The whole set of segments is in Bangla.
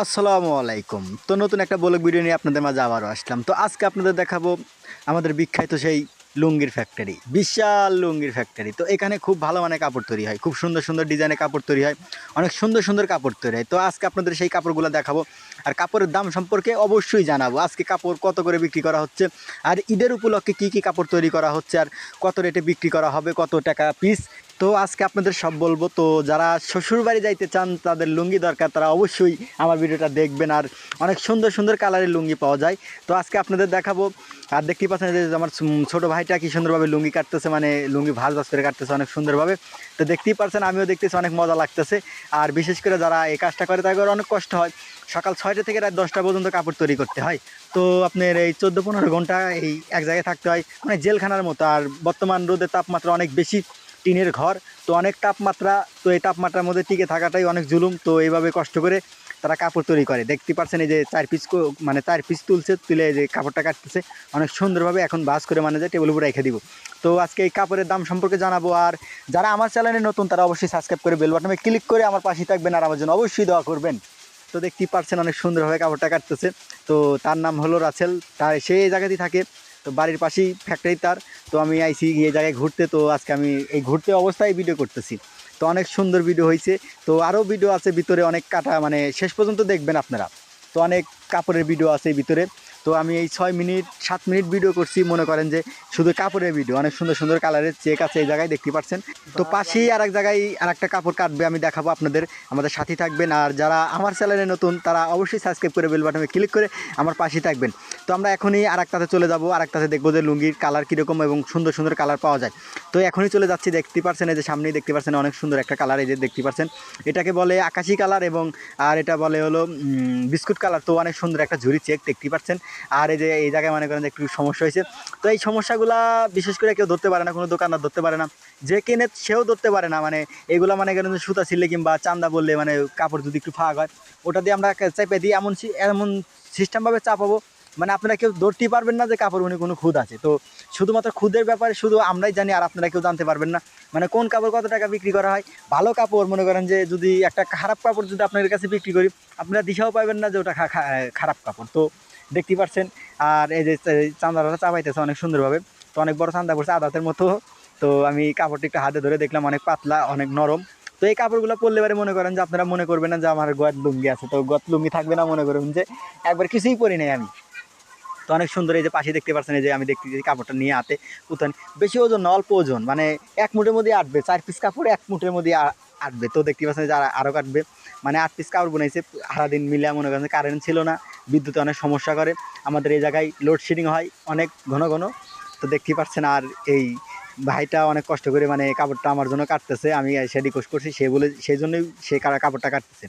আসসালামু আলাইকুম। তো নতুন একটা ব্লগ ভিডিও নিয়ে আপনাদের মাঝে আবারও আসলাম। তো আজকে আপনাদের দেখাবো আমাদের বিখ্যাত সেই লুঙ্গির ফ্যাক্টরি, বিশাল লুঙ্গির ফ্যাক্টরি। তো এখানে খুব ভালো মানের কাপড় তৈরি হয়, খুব সুন্দর সুন্দর ডিজাইনের কাপড় তৈরি হয়, অনেক সুন্দর সুন্দর কাপড় তৈরি হয়। তো আজকে আপনাদের সেই কাপড়গুলো দেখাবো, আর কাপড়ের দাম সম্পর্কে অবশ্যই জানাবো। আজকে কাপড় কত করে বিক্রি করা হচ্ছে, আর ঈদের উপলক্ষে কী কী কাপড় তৈরি করা হচ্ছে, আর কত রেটে বিক্রি করা হবে, কত টাকা পিস। তো আজকে আপনাদের সব বলবো। তো যারা শ্বশুরবাড়ি যাইতে চান, তাদের লুঙ্গি দরকার, তারা অবশ্যই আমার ভিডিওটা দেখবেন। আর অনেক সুন্দর সুন্দর কালারের লুঙ্গি পাওয়া যায়। তো আজকে আপনাদের দেখাবো। আর দেখতেই পাচ্ছেন যে আমার ছোটো ভাইটা কি সুন্দরভাবে লুঙ্গি কাটতেছে, মানে লুঙ্গি ভাঁজ করে কাটতেছে অনেক সুন্দরভাবে। তো দেখতেই পাচ্ছেন, আমিও দেখতেছি, অনেক মজা লাগতেছে। আর বিশেষ করে যারা এই কাজটা করে তাদের অনেক কষ্ট হয়। সকাল 6টা থেকে রাত 10টা পর্যন্ত কাপড় তৈরি করতে হয়। তো আপনার এই 14-15 ঘন্টা এই এক জায়গায় থাকতে হয়, মানে জেলখানার মতো। আর বর্তমান রোদের তাপমাত্রা অনেক বেশি, টিনের ঘর, তো অনেক তাপমাত্রা। তো এই তাপমাত্রার মধ্যে টিকে থাকাটাই অনেক জুলুম। তো এইভাবে কষ্ট করে তারা কাপড় তৈরি করে। দেখতে পাচ্ছেন এই যে 4 পিস তুলছে, তুলে এই যে কাপড়টা কাটতেছে অনেক সুন্দরভাবে। এখন ভাঁজ করে মানে যে টেবিলের উপরে রেখে দিব। তো আজকে এই কাপড়ের দাম সম্পর্কে জানাবো। আর যারা আমার চ্যানেলে নতুন, তারা অবশ্যই সাবস্ক্রাইব করে বেল বাটনে ক্লিক করে আমার পাশে থাকবেন, আর আমার জন্য অবশ্যই দোয়া করবেন। তো দেখতেই পাচ্ছেন অনেক সুন্দরভাবে কাপড়টা কাটতেছে। তো তার নাম হলো রাসেল, তার সে এই জায়গাতেই থাকে। তো বাড়ির পাশেই ফ্যাক্টরি তার। তো আমি আইসি এই জায়গায় ঘুরতে। তো আজকে আমি এই ঘুরতে অবস্থায় ভিডিও করতেছি। তো অনেক সুন্দর ভিডিও হয়েছে। তো আরও ভিডিও আছে ভিতরে, অনেক কাটা, মানে শেষ পর্যন্ত দেখবেন আপনারা। তো অনেক কাপড়ের ভিডিও আছে এই ভিতরে। তো আমি এই 6 মিনিট 7 মিনিট ভিডিও করছি, মনে করেন যে শুধু কাপড়ের ভিডিও। অনেক সুন্দর সুন্দর কালারের চেক আছে এই জায়গায়, দেখতে পাচ্ছেন। তো পাশেই আর এক জায়গায় আর একটা কাপড় কাটবে, আমি দেখাবো আপনাদের। আমাদের সাথে থাকবেন। আর যারা আমার চ্যানেলে নতুন, তারা অবশ্যই সাবস্ক্রাইব করে বেল বাটনে ক্লিক করে আমার পাশেই থাকবেন। তো আমরা এখনই আর একটাতে চলে যাবো, আর একটাতে দেখবো যে লুঙ্গির কালার কীরকম এবং সুন্দর সুন্দর কালার পাওয়া যায়। তো এখনই চলে যাচ্ছি। দেখতে পাচ্ছেন এই যে সামনেই দেখতে পাচ্ছেন অনেক সুন্দর একটা কালার, এই যে দেখতে পাচ্ছেন। এটাকে বলে আকাশি কালার, এবং আর এটা বলে হলো বিস্কুট কালার। তো অনেক সুন্দর একটা ঝুরি চেক দেখতে পাচ্ছেন। আর এই যে এই জায়গায় মনে করেন যে একটু সমস্যা হয়েছে। তো এই সমস্যাগুলা বিশেষ করে কেউ ধরতে পারে না, কোনো দোকানদার ধরতে পারে না, যে কেনে সেও ধরতে পারে না। মানে এগুলো মনে করেন যে সুতা ছিললে কিংবা চান্দা বললে, মানে কাপড় যদি একটু ফাঁক হয়, ওটা দিয়ে আমরা চেপে দিই, এমন এমন সিস্টেমভাবে চাপাবো, মানে আপনারা কেউ ধরতেই পারবেন না যে কাপড় উনি কোনো খুদ আছে। তো শুধুমাত্র খুদের ব্যাপারে শুধু আমরাই জানি, আর আপনারা কেউ জানতে পারবেন না। মানে কোন কাপড় কত টাকা বিক্রি করা হয়। ভালো কাপড়, মনে করেন যে যদি একটা খারাপ কাপড় যদি আপনাদের কাছে বিক্রি করি, আপনারা দিশাও পাবেন না যে ওটা খারাপ কাপড়। তো দেখতেই পাচ্ছেন। আর এই যে চান্দাটা চাপাইতেছে অনেক সুন্দরভাবে। তো অনেক বড় চান্দা পড়ছে, আদাতের মতো। তো আমি কাপড়টা একটু হাতে ধরে দেখলাম, অনেক পাতলা, অনেক নরম। তো এই কাপড়গুলো পরলে এবারে মনে করেন যে আপনারা মনে করবেন না যে আমার গদ লুঙ্গি আছে। তো গদ লুঙ্গি থাকবে না, মনে করবেন যে একবার কিছুই পরি নাই আমি। তো অনেক সুন্দর। এই যে পাশে দেখতে পাচ্ছেন, এই যে আমি দেখতে কাপড়টা নিয়ে হাতে উঠান। বেশি ওজন না, অল্প ওজন, মানে 1 মুঠের মধ্যে আটবে। 4 পিস কাপড় 1 মুঠের মধ্যে আটবে। তো দেখতে পাচ্ছেন যে আরও কাটবে, মানে 8 পিস কাপড় বানাইছে সারাদিন মিলে। মনে করেন কারেন্ট ছিল না, বিদ্যুতে অনেক সমস্যা করে। আমাদের এই জায়গায় লোডশেডিং হয় অনেক ঘন ঘন। তো দেখতেই পাচ্ছেন। আর এই ভাইটা অনেক কষ্ট করে মানে কাপড়টা আমার জন্য কাটতেছে। আমি সে রিকোয়েস্ট করছি, সে বলে সেই জন্যই সে কাপড়টা কাটতেছে।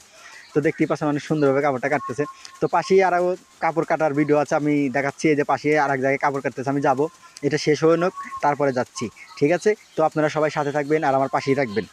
তো দেখতেই পাচ্ছেন অনেক সুন্দরভাবে কাপড়টা কাটতেছে। তো পাশেই আরও কাপড় কাটার ভিডিও আছে, আমি দেখাচ্ছি। এই যে পাশে আর এক জায়গায় কাপড় কাটতেছে, আমি যাব, এটা শেষ হয়ে নোক, তারপরে যাচ্ছি। ঠিক আছে। তো আপনারা সবাই সাথে থাকবেন আর আমার পাশেই থাকবেন।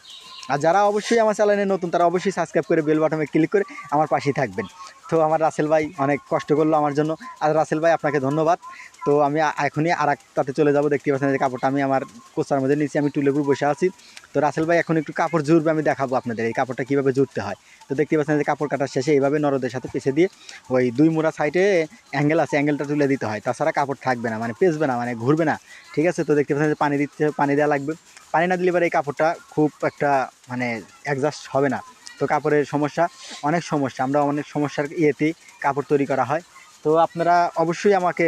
আর যারা অবশ্যই আমার চ্যানেলে নতুন, তারা অবশ্যই সাবস্ক্রাইব করে বেল বাটনে ক্লিক করে আমার পাশেই থাকবেন। তো আমার রাসেল ভাই অনেক কষ্ট করলো আমার জন্য। আর রাসেল ভাই, আপনাকে ধন্যবাদ। তো আমি এখনই আর একটাতে চলে যাব। দেখতে পাচ্ছেন যে কাপড়টা আমি আমার কোচার মধ্যে নিচে, আমি টুলের উপর বসে আছি। তো রাসেল ভাই এখন একটু কাপড় জুড়বে, আমি দেখাবো আপনাদের এই কাপড়টা কীভাবে জুড়তে হয়। তো দেখতে পাচ্ছেন যে কাপড় কাটার শেষে এইভাবে নরদের সাথে পেঁচে দিয়ে ওই 2 মুড়া সাইডে অ্যাঙ্গেল আছে, অ্যাঙ্গেলটা তুলে দিতে হয়। তাছাড়া কাপড় থাকবে না, মানে পেঁচবে না, মানে ঘুরবে না। ঠিক আছে। তো দেখতে পাচ্ছেন যে পানি দেওয়া লাগবে। পানি না দিলে এবার এই কাপড়টা খুব একটা মানে অ্যাডজাস্ট হবে না। তো কাপড়ের সমস্যা, অনেক সমস্যা, আমরা অনেক সমস্যার ইয়েতেই কাপড় তৈরি করা হয়। তো আপনারা অবশ্যই আমাকে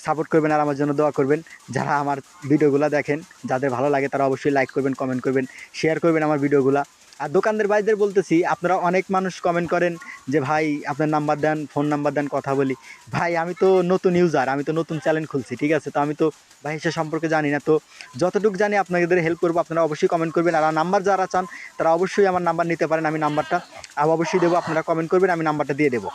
সাপোর্ট করবেন আর আমার জন্য দোয়া করবেন। যারা আমার ভিডিওগুলো দেখেন, যাদের ভালো লাগে, তারা অবশ্যই লাইক করবেন, কমেন্ট করবেন, শেয়ার করবেন আমার ভিডিওগুলো। আর দোকানদার ভাইদের বলতেছি, আপনারা অনেক মানুষ কমেন্ট করেন যে ভাই আপনার নাম্বার দেন, ফোন নাম্বার দেন, কথা বলি। ভাই আমি তো নতুন ইউজার, আমি তো নতুন চ্যানেল খুলছি। ঠিক আছে। তো আমি তো ভাই সে সম্পর্কে জানি না। তো যতটুকু জানি আপনাদের হেল্প করবো, আপনারা অবশ্যই কমেন্ট করবেন। আর নাম্বার যারা চান, তারা অবশ্যই আমার নাম্বার নিতে পারেন। আমি নাম্বারটা অবশ্যই দেবো, আপনারা কমেন্ট করবেন, আমি নাম্বারটা দিয়ে দেবো।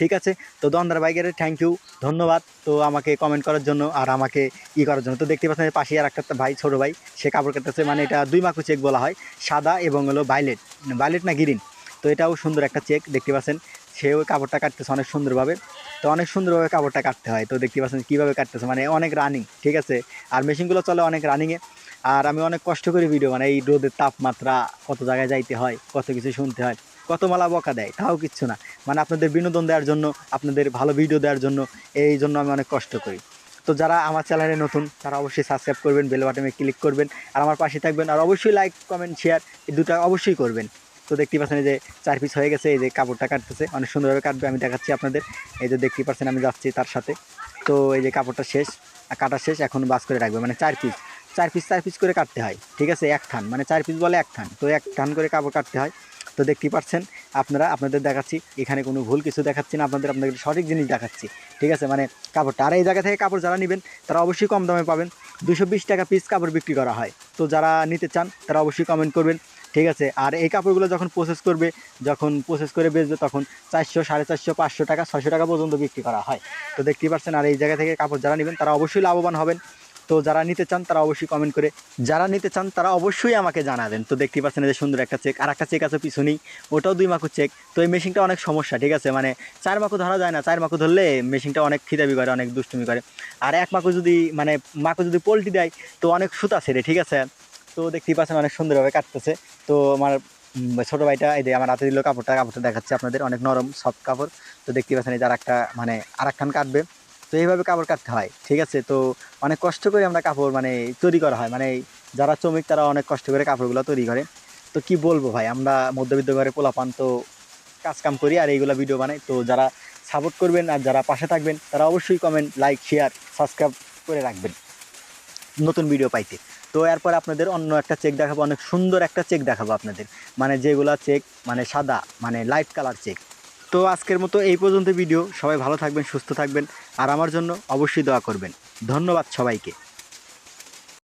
ঠিক আছে। তো দোকানদার ভাইকে থ্যাংক ইউ, ধন্যবাদ। তো আমাকে কমেন্ট করার জন্য আর আমাকে করার জন্য। তো দেখতে পাচ্ছেন পাশে আর একটা ভাই, ছোটো ভাই, সে কাপড় কাটতেছে। মানে এটা 2 মাকু চেক বলা হয়, সাদা এবং হলো ভাইলেট না গ্রিন। তো এটাও সুন্দর একটা চেক, দেখতে পাচ্ছেন। সেও কাপড়টা কাটতেছে অনেক সুন্দরভাবে। তো অনেক সুন্দরভাবে কাপড়টা কাটতে হয়। তো দেখতে পাচ্ছেন কীভাবে কাটতেছে, মানে অনেক রানিং। ঠিক আছে। আর মেশিনগুলো চলে অনেক রানিংয়ে। আর আমি অনেক কষ্ট করে ভিডিও, মানে এই রোদের তাপমাত্রা, কত জায়গায় যাইতে হয়, কত কিছু শুনতে হয়। কত মালা বকা দেয়, তাও কিচ্ছু না। মানে আপনাদের বিনোদন দেওয়ার জন্য, আপনাদের ভালো ভিডিও দেওয়ার জন্য, এই জন্য আমি অনেক কষ্ট করি। তো যারা আমার চ্যানেলে নতুন তারা অবশ্যই সাবস্ক্রাইব করবেন, বেল বাটনে ক্লিক করবেন, আর আমার পাশে থাকবেন। আর অবশ্যই লাইক, কমেন্ট, শেয়ার এই দুটো অবশ্যই করবেন। তো দেখতেই পাচ্ছেন এই যে 4 পিস হয়ে গেছে, এই যে কাপড়টা কাটতেছে, অনেক সুন্দরভাবে কাটবে, আমি দেখাচ্ছি আপনাদের। এই যে দেখতেই পাচ্ছেন আমি যাচ্ছি তার সাথে। তো এই যে কাপড়টা শেষ, কাটা শেষ, এখন বাস করে রাখবে। মানে 4 পিস 4 পিস করে কাটতে হয়, ঠিক আছে, এক থান, মানে 4 পিস বলে এক থান, তো এক থান করে কাপড় কাটতে হয়। তো দেখতেই পাচ্ছেন আপনারা, আপনাদের দেখাচ্ছি, এখানে কোনো ভুল কিছু দেখাচ্ছি না, আপনাদের সঠিক জিনিস দেখাচ্ছি, ঠিক আছে। মানে কাপড়টা, আর এই জায়গা থেকে কাপড় যারা নেবেন তারা অবশ্যই কম দামে পাবেন। 220 টাকা পিস কাপড় বিক্রি করা হয়। তো যারা নিতে চান তারা অবশ্যই কমেন্ট করবেন, ঠিক আছে। আর এই কাপড়গুলো যখন প্রসেস করে বেচবে তখন 400, 450, 500 টাকা, 600 টাকা পর্যন্ত বিক্রি করা হয়। তো দেখতেই পাচ্ছেন, আর এই জায়গা থেকে কাপড় যারা নেবেন তারা অবশ্যই লাভবান হবেন। তো যারা নিতে চান তারা অবশ্যই কমেন্ট করে, যারা নিতে চান তারা অবশ্যই আমাকে জানাবেন। তো দেখতেই পাচ্ছেন এই যে সুন্দর একটা চেক, আর একটা চেক আছে পিছনেই, ওটাও 2 মাকু চেক। তো এই মেশিনটা অনেক সমস্যা, ঠিক আছে, মানে 4 মাকু ধরা যায় না, 4 মাকু ধরলে মেশিনটা অনেক খিদাবি করে, অনেক দুষ্টুমি করে। আর 1 মাকু যদি মাকু পোল্টি দেয় তো অনেক সুতা ছেড়ে, ঠিক আছে। তো দেখতেই পাচ্ছেন অনেক সুন্দরভাবে কাটতেছে। তো আমার ছোটো ভাইটা এই যে আমার হাতে দিল কাপড়টা দেখাচ্ছে আপনাদের, অনেক নরম সফট কাপড়। তো দেখতেই পাচ্ছেন এই যে আর একখান কাটবে। তো এইভাবে কাপড় কাটতে হয়, ঠিক আছে। তো অনেক কষ্ট করে আমরা কাপড় তৈরি করা হয়, যারা শ্রমিক তারা অনেক কষ্ট করে কাপড়গুলো তৈরি করে। তো কি বলবো ভাই, আমরা মধ্যবিত্ত ঘরে পোলাপান, তো কাজ কাম করি আর এইগুলো ভিডিও বানাই। তো যারা সাপোর্ট করবেন আর যারা পাশে থাকবেন তারা অবশ্যই কমেন্ট, লাইক, শেয়ার, সাবস্ক্রাইব করে রাখবেন নতুন ভিডিও পাইতে। তো এরপর আপনাদের অন্য একটা চেক দেখাবো, অনেক সুন্দর একটা চেক দেখাবো আপনাদের, যেগুলা চেক সাদা, লাইট কালার চেক। তো আজকের মতো এই পর্যন্ত ভিডিও। সবাই ভালো থাকবেন, সুস্থ থাকবেন, আর আমার জন্য অবশ্যই দোয়া করবেন। ধন্যবাদ সবাইকে।